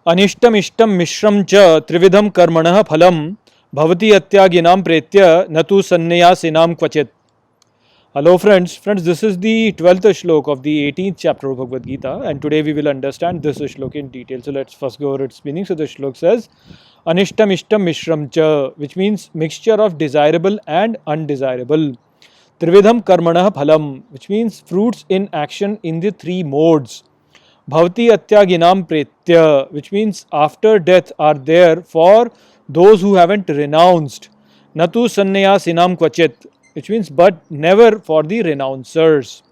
Anishtam ishtam mishram cha trividham karmanah phalam bhavati atyaginam pretya natu sannayasinam kvachit. Hello friends, this is the 12th shlok of the 18th chapter of Bhagavad Gita, and today we will understand this shlok in detail. So let's first go over its meaning. So the shlok says, Anishtam ishtam mishram cha, which means mixture of desirable and undesirable. Trividham karmanah phalam, which means fruits in action in the three modes. Bhavati atyaginam pretya, which means after death are there for those who haven't renounced. Natu sannayasinam kvachit, which means but never for the renouncers.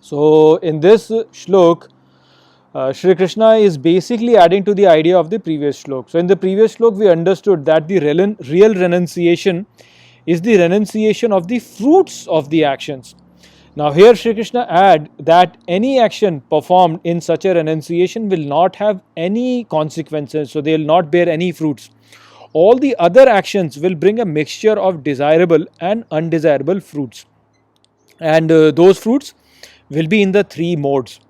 So in this shlok, Shri Krishna is basically adding to the idea of the previous shlok. So in the previous shlok we understood that the real renunciation is the renunciation of the fruits of the actions. Now here Shri Krishna add that any action performed in such a renunciation will not have any consequences, so they will not bear any fruits. All the other actions will bring a mixture of desirable and undesirable fruits, and those fruits will be in the three modes.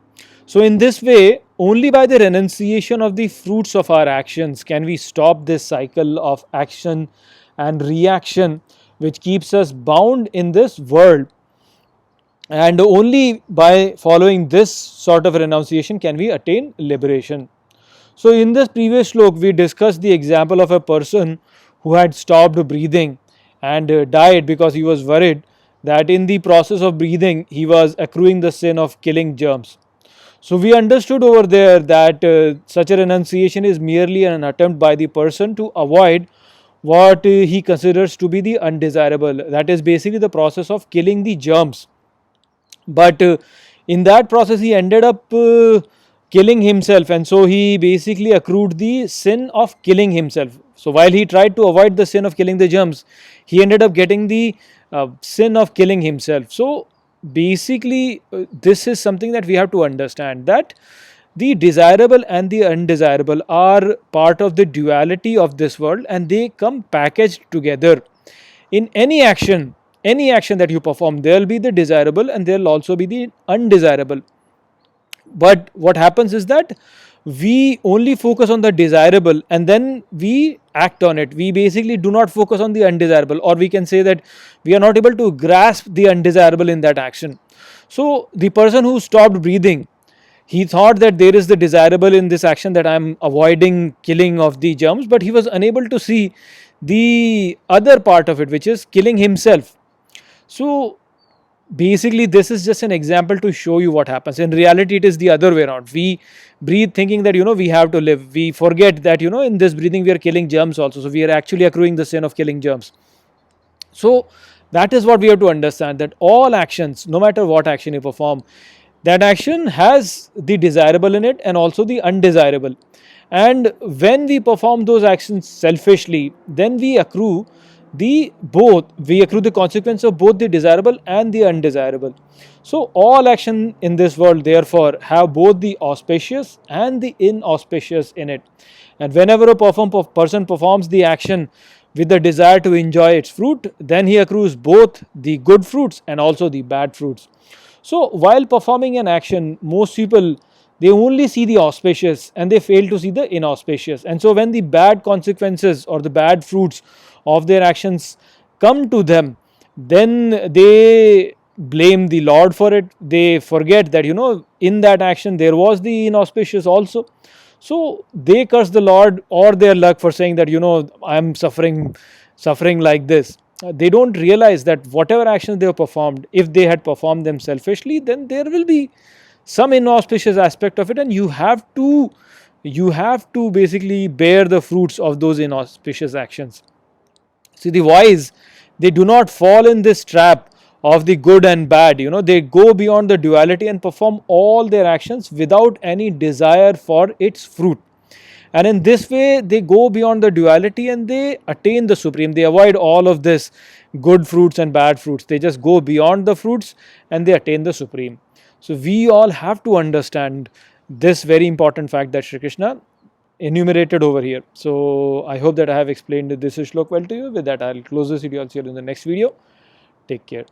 So in this way, only by the renunciation of the fruits of our actions can we stop this cycle of action and reaction which keeps us bound in this world. And only by following this sort of renunciation can we attain liberation. So in this previous shlok, we discussed the example of a person who had stopped breathing and died because he was worried that in the process of breathing, he was accruing the sin of killing germs. So we understood over there that such a renunciation is merely an attempt by the person to avoid what he considers to be the undesirable. That is basically the process of killing the germs. But in that process he ended up killing himself, and so he basically accrued the sin of killing himself. So while he tried to avoid the sin of killing the germs, he ended up getting the sin of killing himself. So basically this is something that we have to understand, that the desirable and the undesirable are part of the duality of this world, and they come packaged together. In any action that you perform, there will be the desirable and there will also be the undesirable. But what happens is that we only focus on the desirable and then we act on it. We basically do not focus on the undesirable, or we can say that we are not able to grasp the undesirable in that action. So the person who stopped breathing, he thought that there is the desirable in this action, that I am avoiding killing of the germs, but he was unable to see the other part of it, which is killing himself. So basically this is just an example to show you what happens. In reality it is the other way around. We breathe thinking that we have to live. We forget that in this breathing we are killing germs also. So we are actually accruing the sin of killing germs. So that is what we have to understand, that all actions, no matter what action you perform, that action has the desirable in it and also the undesirable. And when we perform those actions selfishly, then we accrue the consequence of both the desirable and the undesirable. So all action in this world therefore have both the auspicious and the inauspicious in it. And whenever a person performs the action with the desire to enjoy its fruit, then he accrues both the good fruits and also the bad fruits. So while performing an action, most people, they only see the auspicious and they fail to see the inauspicious. And so when the bad consequences or the bad fruits of their actions come to them, then they blame the Lord for it. They forget that in that action there was the inauspicious also. So they curse the Lord or their luck for saying that I am suffering like this. They don't realize that whatever actions they have performed, if they had performed them selfishly, then there will be some inauspicious aspect of it, and you have to basically bear the fruits of those inauspicious actions. See, the wise, they do not fall in this trap of the good and bad. They go beyond the duality and perform all their actions without any desire for its fruit. And in this way, they go beyond the duality and they attain the supreme. They avoid all of this good fruits and bad fruits. They just go beyond the fruits and they attain the supreme. So we all have to understand this very important fact that Shri Krishna enumerated over here. So I hope that I have explained this shlok well to you. With that, I'll close this video. I'll see you in the next video. Take care.